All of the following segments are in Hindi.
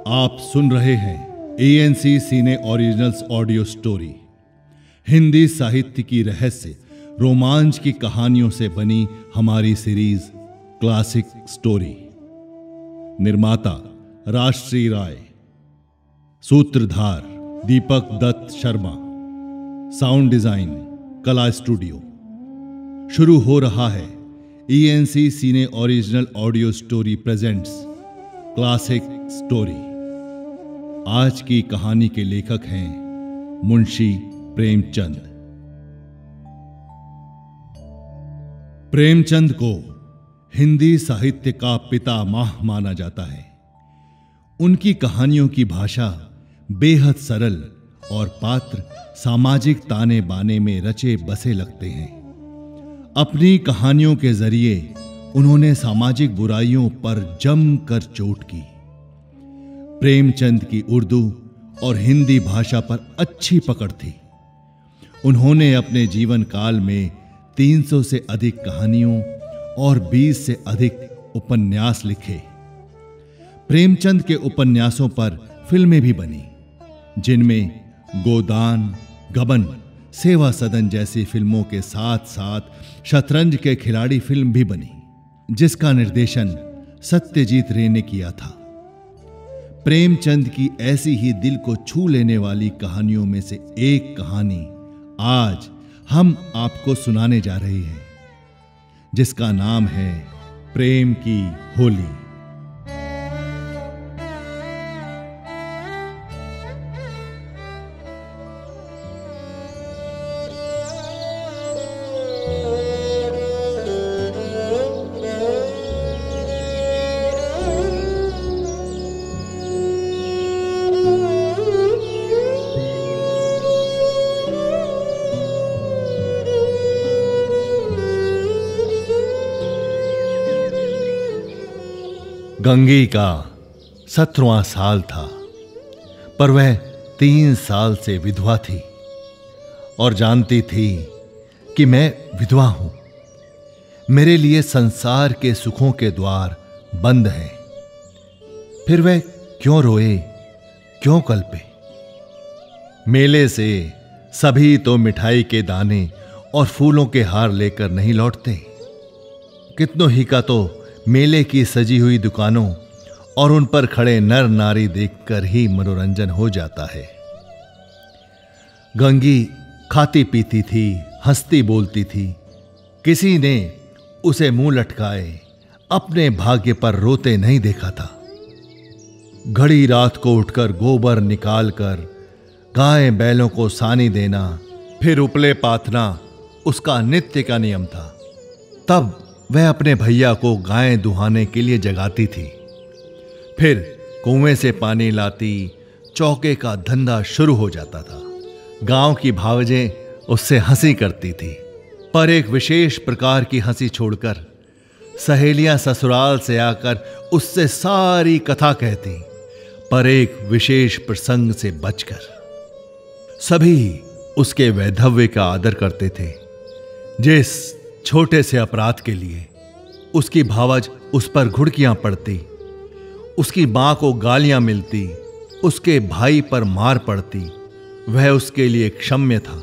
आप सुन रहे हैं एएनसी सिने ओरिजिनल्स ऑडियो स्टोरी, हिंदी साहित्य की रहस्य रोमांच की कहानियों से बनी हमारी सीरीज क्लासिक स्टोरी। निर्माता राजश्री राय, सूत्रधार Deepak Dutt Sharma, sound design Kala studio. शुरू हो रहा है ANC cine original audio story presents classic story. आज की कहानी के लेखक हैं मुंशी प्रेमचंद। प्रेमचंद को हिंदी साहित्य का पितामह माना जाता है। उनकी कहानियों की भाषा बेहद सरल और पात्र सामाजिक ताने बाने में रचे बसे लगते हैं। अपनी कहानियों के जरिए उन्होंने सामाजिक बुराइयों पर जमकर चोट की। प्रेमचंद की उर्दू और हिंदी भाषा पर अच्छी पकड़ थी। उन्होंने अपने जीवन काल में 300 से अधिक कहानियों और 20 से अधिक उपन्यास लिखे। प्रेमचंद के उपन्यासों पर फिल्में भी बनी, जिनमें गोदान, गबन, सेवा सदन जैसी फिल्मों के साथ साथ शतरंज के खिलाड़ी फिल्म भी बनी, जिसका निर्देशन सत्यजीत रे ने किया था। प्रेमचंद की ऐसी ही दिल को छू लेने वाली कहानियों में से एक कहानी आज हम आपको सुनाने जा रहे हैं, जिसका नाम है प्रेम की होली। गंगी का 17वां साल था, पर वह 3 साल से विधवा थी और जानती थी कि मैं विधवा हूं। मेरे लिए संसार के सुखों के द्वार बंद हैं। फिर वह क्यों रोए, क्यों कल्पे? मेले से सभी तो मिठाई के दाने और फूलों के हार लेकर नहीं लौटते। कितनों ही का तो मेले की सजी हुई दुकानों और उन पर खड़े नर नारी देखकर ही मनोरंजन हो जाता है। गंगी खाती पीती थी, हंसती बोलती थी। किसी ने उसे मुंह लटकाए अपने भाग्य पर रोते नहीं देखा था। घड़ी रात को उठकर गोबर निकालकर गाय बैलों को सानी देना, फिर उपले पाथना उसका नित्य का नियम था। तब वह अपने भैया को गाय दुहाने के लिए जगाती थी, फिर कुएं से पानी लाती, चौके का धंधा शुरू हो जाता था। गांव की भावजें उससे हंसी करती थी, पर एक विशेष प्रकार की हंसी छोड़कर सहेलियां ससुराल से आकर उससे सारी कथा कहती, पर एक विशेष प्रसंग से बचकर। सभी उसके वैधव्य का आदर करते थे। जिस छोटे से अपराध के लिए उसकी भावज उस पर घुड़कियां पड़ती, उसकी मां को गालियां मिलती, उसके भाई पर मार पड़ती, वह उसके लिए क्षम्य था।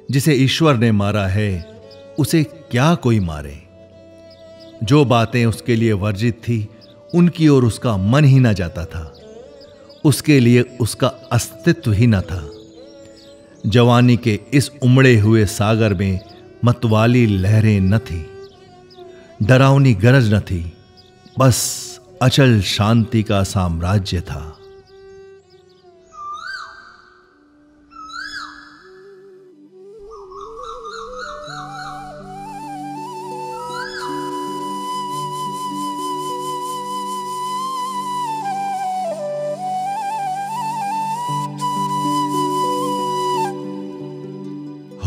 जिसे ईश्वर ने मारा है उसे क्या कोई मारे। जो बातें उसके लिए वर्जित थी उनकी ओर उसका मन ही ना जाता था। उसके लिए उसका अस्तित्व ही ना था। जवानी के इस उमड़े हुए सागर में मतवाली लहरें न थी, डरावनी गरज न थी, बस अचल शांति का साम्राज्य था।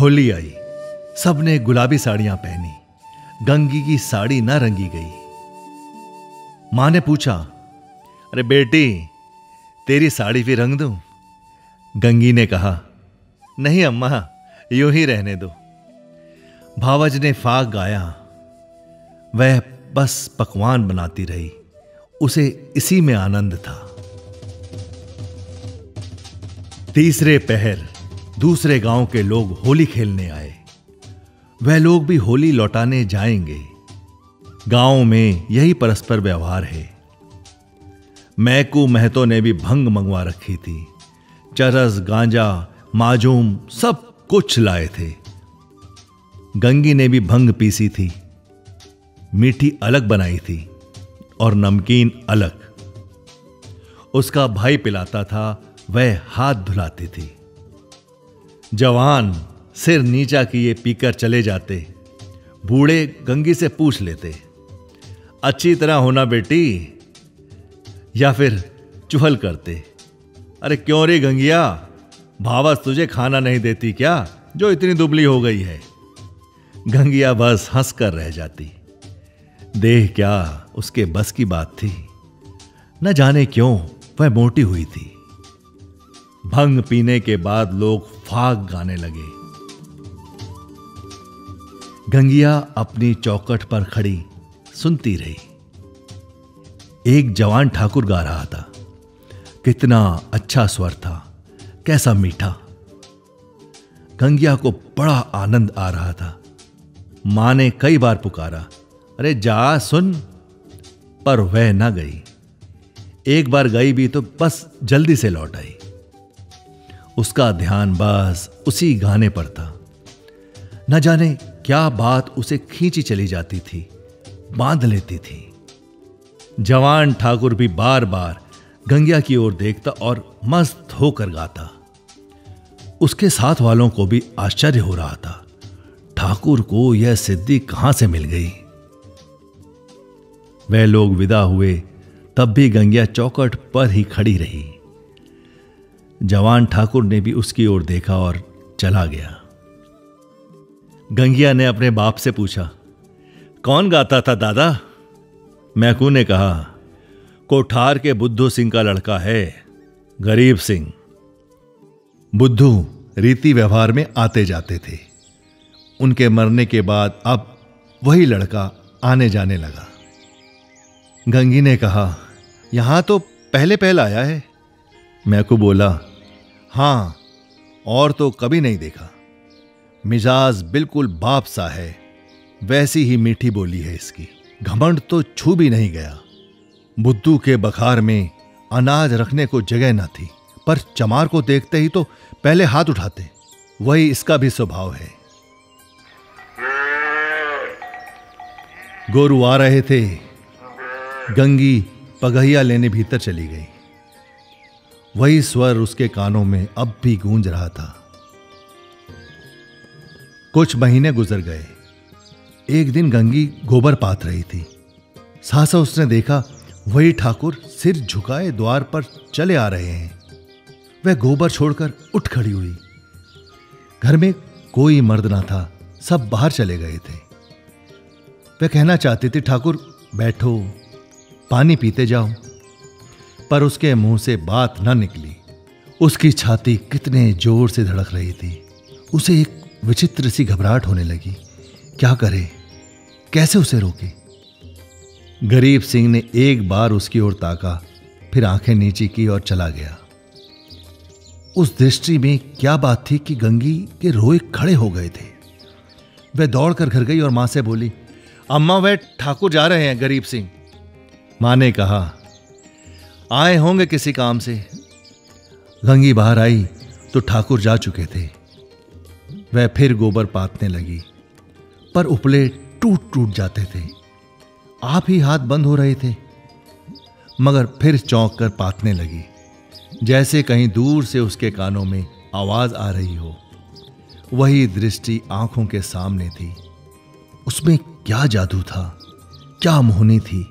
होली आई। सबने गुलाबी साड़ियां पहनी। गंगी की साड़ी ना रंगी गई। मां ने पूछा, अरे बेटी, तेरी साड़ी भी रंग दूं? गंगी ने कहा, नहीं अम्मा, यूं ही रहने दो। भावज ने फाग गाया। वह बस पकवान बनाती रही, उसे इसी में आनंद था। तीसरे पहर दूसरे गांव के लोग होली खेलने आए। वह लोग भी होली लौटाने जाएंगे। गांव में यही परस्पर व्यवहार है। मैकू महतो ने भी भंग मंगवा रखी थी। चरस, गांजा, माजूम सब कुछ लाए थे। गंगी ने भी भंग पीसी थी। मीठी अलग बनाई थी और नमकीन अलग। उसका भाई पिलाता था, वह हाथ धुलाती थी। जवान सिर नीचा किए पीकर चले जाते। बूढ़े गंगी से पूछ लेते, अच्छी तरह होना बेटी, या फिर चुहल करते, अरे क्यों रे गंगिया, भावस तुझे खाना नहीं देती क्या, जो इतनी दुबली हो गई है। गंगिया बस हंसकर रह जाती। देह क्या उसके बस की बात थी। न जाने क्यों वह मोटी हुई थी। भंग पीने के बाद लोग फाग गाने लगे। गंगिया अपनी चौखट पर खड़ी सुनती रही। एक जवान ठाकुर गा रहा था। कितना अच्छा स्वर था, कैसा मीठा। गंगिया को बड़ा आनंद आ रहा था। मां ने कई बार पुकारा, अरे जा सुन, पर वह ना गई। एक बार गई भी तो बस जल्दी से लौट आई। उसका ध्यान बस उसी गाने पर था। न जाने क्या बात उसे खींची चली जाती थी, बांध लेती थी। जवान ठाकुर भी बार बार गंगिया की ओर देखता और मस्त होकर गाता। उसके साथ वालों को भी आश्चर्य हो रहा था, ठाकुर को यह सिद्धि कहां से मिल गई। वह लोग विदा हुए, तब भी गंगिया चौखट पर ही खड़ी रही। जवान ठाकुर ने भी उसकी ओर देखा और चला गया। गंगिया ने अपने बाप से पूछा, कौन गाता था दादा? मैकू ने कहा, कोठार के बुद्धू सिंह का लड़का है, गरीब सिंह। बुद्धू रीति व्यवहार में आते जाते थे। उनके मरने के बाद अब वही लड़का आने जाने लगा। गंगी ने कहा, यहां तो पहले पहल आया है। मैकू बोला, हां, और तो कभी नहीं देखा। मिजाज बिल्कुल बाप सा है, वैसी ही मीठी बोली है इसकी। घमंड तो छू भी नहीं गया। बुद्धू के बखार में अनाज रखने को जगह न थी, पर चमार को देखते ही तो पहले हाथ उठाते। वही इसका भी स्वभाव है। गोरू आ रहे थे। गंगी पगहिया लेने भीतर चली गई। वही स्वर उसके कानों में अब भी गूंज रहा था। कुछ महीने गुजर गए। एक दिन गंगी गोबर पात रही थी। सहसा उसने देखा वही ठाकुर सिर झुकाए द्वार पर चले आ रहे हैं। वह गोबर छोड़कर उठ खड़ी हुई। घर में कोई मर्द ना था, सब बाहर चले गए थे। वह कहना चाहती थी, ठाकुर बैठो, पानी पीते जाओ, पर उसके मुंह से बात न निकली। उसकी छाती कितने जोर से धड़क रही थी। उसे एक विचित्र सी घबराहट होने लगी। क्या करे, कैसे उसे रोके? गरीब सिंह ने एक बार उसकी ओर ताका, फिर आंखें नीची की और चला गया। उस दृष्टि में क्या बात थी कि गंगी के रोए खड़े हो गए थे। वह दौड़कर घर गई और मां से बोली, अम्मा, वह ठाकुर जा रहे हैं, गरीब सिंह। मां ने कहा, आए होंगे किसी काम से। गंगी बाहर आई तो ठाकुर जा चुके थे। वह फिर गोबर पातने लगी, पर उपले टूट टूट जाते थे। आप ही हाथ बंद हो रहे थे, मगर फिर चौंक कर पातने लगी, जैसे कहीं दूर से उसके कानों में आवाज आ रही हो। वही दृष्टि आंखों के सामने थी। उसमें क्या जादू था, क्या मोहनी थी।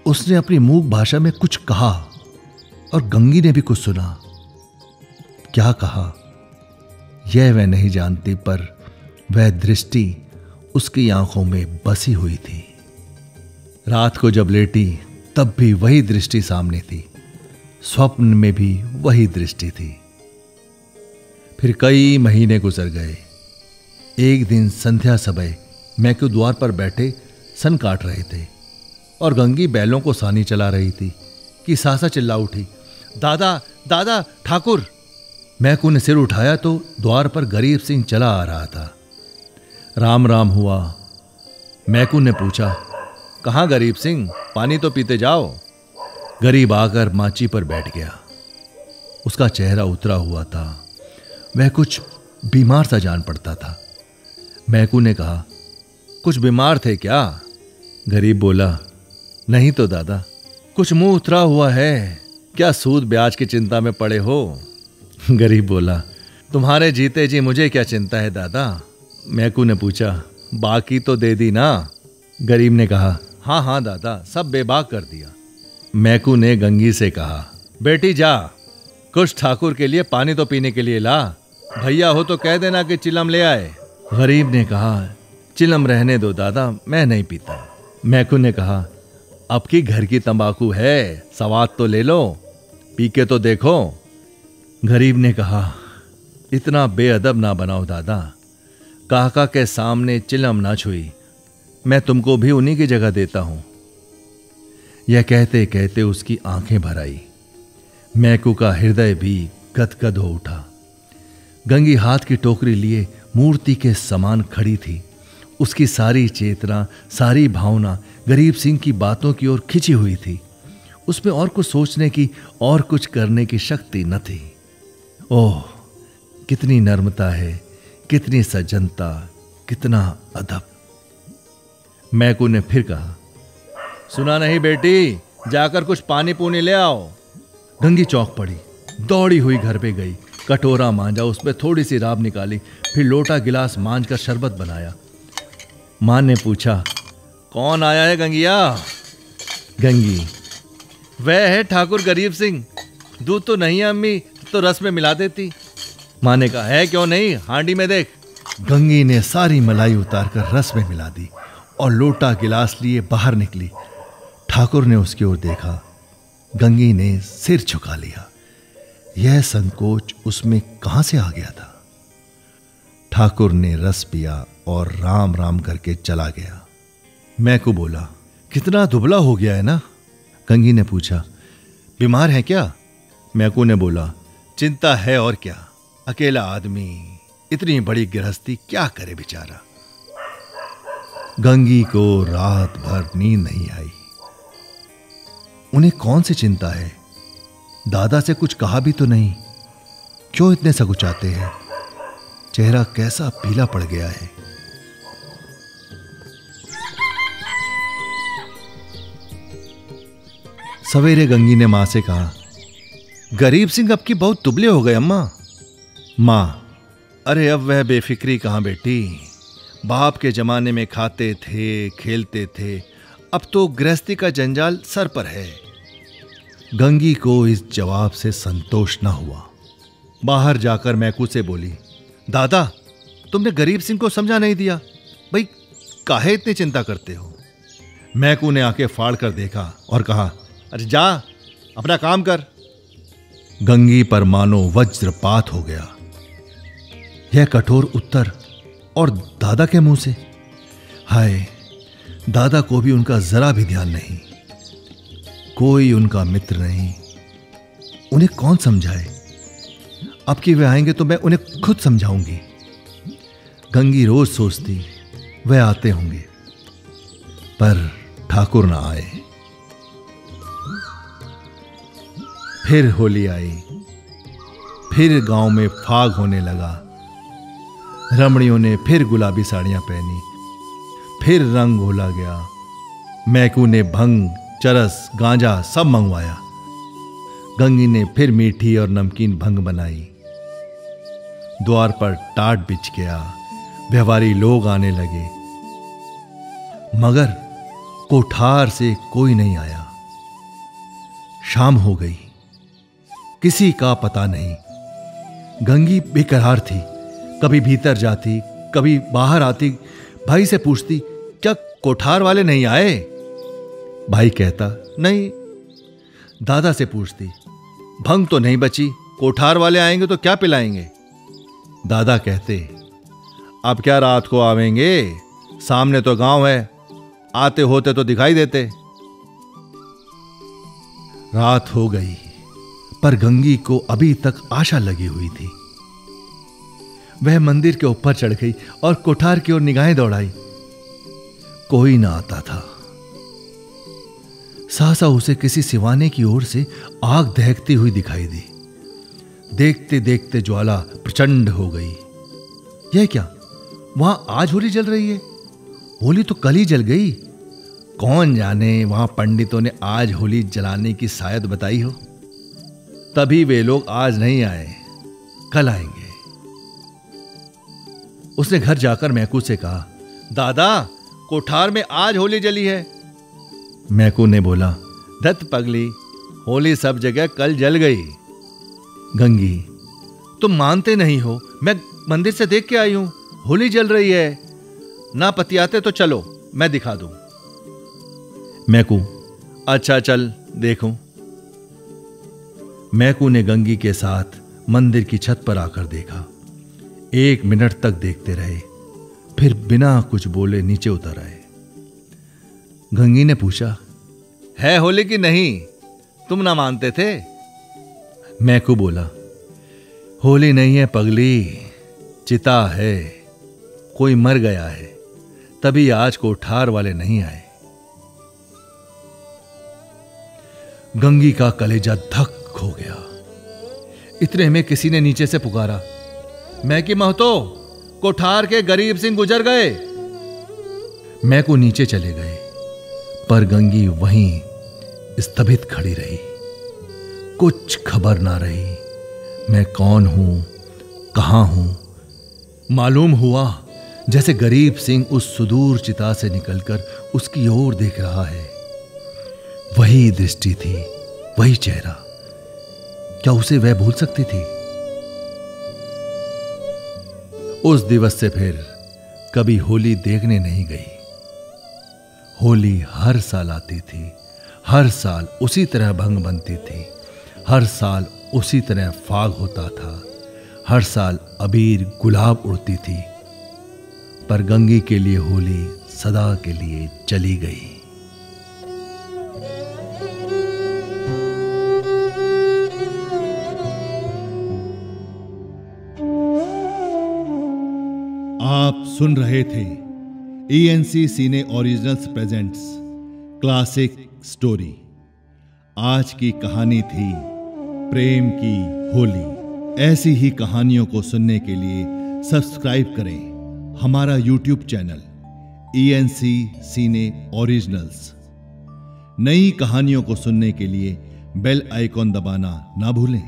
उसने अपनी मूक भाषा में कुछ कहा और गंगी ने भी कुछ सुना। क्या कहा यह वह नहीं जानती, पर वह दृष्टि उसकी आंखों में बसी हुई थी। रात को जब लेटी तब भी वही दृष्टि सामने थी। स्वप्न में भी वही दृष्टि थी। फिर कई महीने गुजर गए। एक दिन संध्या समय मैकू द्वार पर बैठे सन काट रहे थे और गंगी बैलों को सानी चला रही थी कि सासा चिल्ला उठी, दादा दादा ठाकुर। मैकू ने सिर उठाया तो द्वार पर गरीब सिंह चला आ रहा था। राम राम हुआ। मैकू ने पूछा, कहाँ गरीब सिंह, पानी तो पीते जाओ। गरीब आकर माची पर बैठ गया। उसका चेहरा उतरा हुआ था, वह कुछ बीमार सा जान पड़ता था। मैकू ने कहा, कुछ बीमार थे क्या? गरीब बोला, नहीं तो दादा, कुछ मुंह उतरा हुआ है, क्या सूद ब्याज की चिंता में पड़े हो? गरीब बोला, तुम्हारे जीते जी मुझे क्या चिंता है दादा? मैकू ने पूछा, बाकी तो दे दी ना? गरीब ने कहा, हाँ हाँ दादा, सब बेबाक कर दिया। मैकू ने गंगी से कहा, बेटी जा, कुछ ठाकुर के लिए पानी तो पीने के लिए ला, भैया हो तो कह देना कि चिलम ले आए। गरीब ने कहा, चिलम रहने दो दादा, मैं नहीं पीता। मैकू ने कहा, अब की घर की तंबाकू है, स्वाद तो ले लो, पी के तो देखो। गरीब ने कहा, इतना बेअदब ना बनाओ दादा, काका के सामने चिलम ना छुई, मैं तुमको भी उन्हीं की जगह देता हूं। यह कहते कहते उसकी आंखें भर आई। मैकू का हृदय भी गदगद हो उठा। गंगी हाथ की टोकरी लिए मूर्ति के समान खड़ी थी। उसकी सारी चेतना, सारी भावना गरीब सिंह की बातों की ओर खिंची हुई थी। उसमें और कुछ सोचने की, और कुछ करने की शक्ति न थी। ओह, कितनी नर्मता है, कितनी सज्जनता, कितना अदब। मैकू ने फिर कहा, सुना नहीं बेटी, जाकर कुछ पानी पूनी ले आओ। गंगी चौंक पड़ी, दौड़ी हुई घर पे गई, कटोरा मांजा, उसमें थोड़ी सी राब निकाली, फिर लोटा गिलास मांझ कर शरबत बनाया। मां ने पूछा, कौन आया है गंगिया? गंगी, वह है ठाकुर गरीब सिंह। दूध तो नहीं है अम्मी, तो रस में मिला देती। मां ने कहा, है क्यों नहीं, हांडी में देख। गंगी ने सारी मलाई उतारकर रस में मिला दी और लोटा गिलास लिए बाहर निकली। ठाकुर ने उसकी ओर देखा। गंगी ने सिर झुका लिया। यह संकोच उसमें कहां से आ गया था? ठाकुर ने रस पिया और राम राम करके चला गया। मैकू बोला, कितना दुबला हो गया है ना? गंगी ने पूछा, बीमार है क्या? मैकू ने बोला, चिंता है और क्या, अकेला आदमी, इतनी बड़ी गृहस्थी, क्या करे बेचारा। गंगी को रात भर नींद नहीं आई। उन्हें कौन सी चिंता है? दादा से कुछ कहा भी तो नहीं, क्यों इतने सकुचाते हैं? चेहरा कैसा पीला पड़ गया है। सवेरे गंगी ने मां से कहा, गरीब सिंह अब की बहुत दुबले हो गए अम्मा। मां, अरे अब वह बेफिक्री कहां बेटी, बाप के जमाने में खाते थे, खेलते थे, अब तो गृहस्थी का जंजाल सर पर है। गंगी को इस जवाब से संतोष न हुआ। बाहर जाकर मैकू से बोली, दादा, तुमने गरीब सिंह को समझा नहीं दिया, भाई काहे इतनी चिंता करते हो? मैकू ने आंखें फाड़ कर देखा और कहा, अरे जा, अपना काम कर। गंगी पर मानो वज्रपात हो गया। यह कठोर उत्तर, और दादा के मुंह से। हाय, दादा को भी उनका जरा भी ध्यान नहीं, कोई उनका मित्र नहीं। उन्हें कौन समझाए? अब कि वे आएंगे तो मैं उन्हें खुद समझाऊंगी। गंगी रोज सोचती वे आते होंगे, पर ठाकुर ना आए। फिर होली आई, फिर गांव में फाग होने लगा। रमणियों ने फिर गुलाबी साड़ियां पहनी, फिर रंग घोला गया। मैकू ने भंग, चरस, गांजा सब मंगवाया। गंगी ने फिर मीठी और नमकीन भंग बनाई। द्वार पर टाट बिछ गया, व्यवहारी लोग आने लगे, मगर कोठार से कोई नहीं आया। शाम हो गई, किसी का पता नहीं। गंगी बेकरार थी, कभी भीतर जाती, कभी बाहर आती। भाई से पूछती, क्या कोठार वाले नहीं आए? भाई कहता, नहीं। दादा से पूछती, भंग तो नहीं बची, कोठार वाले आएंगे तो क्या पिलाएंगे? दादा कहते, अब क्या रात को आवेंगे, सामने तो गांव है, आते होते तो दिखाई देते। रात हो गई, पर गंगी को अभी तक आशा लगी हुई थी। वह मंदिर के ऊपर चढ़ गई और कोठार की ओर निगाहें दौड़ाई। कोई ना आता था। सहसा उसे किसी सिवाने की ओर से आग दहकती हुई दिखाई दी। देखते देखते ज्वाला प्रचंड हो गई। यह क्या, वहां आज होली जल रही है? होली तो कल ही जल गई। कौन जाने वहां पंडितों ने आज होली जलाने की शायद बताई हो। तभी वे लोग आज नहीं आए, कल आएंगे। उसने घर जाकर मैकू से कहा, दादा, कोठार में आज होली जली है। मैकू ने बोला, धत पगली, होली सब जगह कल जल गई। गंगी, तुम मानते नहीं हो, मैं मंदिर से देख के आई हूं, होली जल रही है। ना पतियाते तो चलो, मैं दिखा दूं। मैकू, अच्छा चल देखूं। मैकू ने गंगी के साथ मंदिर की छत पर आकर देखा। 1 मिनट तक देखते रहे, फिर बिना कुछ बोले नीचे उतर आए। गंगी ने पूछा, है होली की नहीं? तुम ना मानते थे? मैकू बोला, होली नहीं है पगली, चिता है। कोई मर गया है, तभी आज कोठार वाले नहीं आए। गंगी का कलेजा धक हो गया। इतने में किसी ने नीचे से पुकारा, मैकी महतो, कोठार के गरीब सिंह गुजर गए। मैकू नीचे चले गए, पर गंगी वहीं स्तंभित खड़ी रही। कुछ खबर ना रही। मैं कौन हूं, कहां हूं। मालूम हुआ जैसे गरीब सिंह उस सुदूर चिता से निकलकर उसकी ओर देख रहा है। वही दृष्टि थी, वही चेहरा। क्या उसे वह भूल सकती थी? उस दिवस से फिर कभी होली देखने नहीं गई। होली हर साल आती थी, हर साल उसी तरह भंग बनती थी, हर साल उसी तरह फाग होता था, हर साल अबीर गुलाब उड़ती थी। पर गंगी के लिए होली सदा के लिए चली गई। आप सुन रहे थे ENC सिने ओरिजिनल्स प्रेजेंट्स क्लासिक स्टोरी। आज की कहानी थी प्रेम की होली। ऐसी ही कहानियों को सुनने के लिए सब्सक्राइब करें हमारा YouTube चैनल ENC सिने ओरिजिनल्स। नई कहानियों को सुनने के लिए बेल आइकॉन दबाना ना भूलें।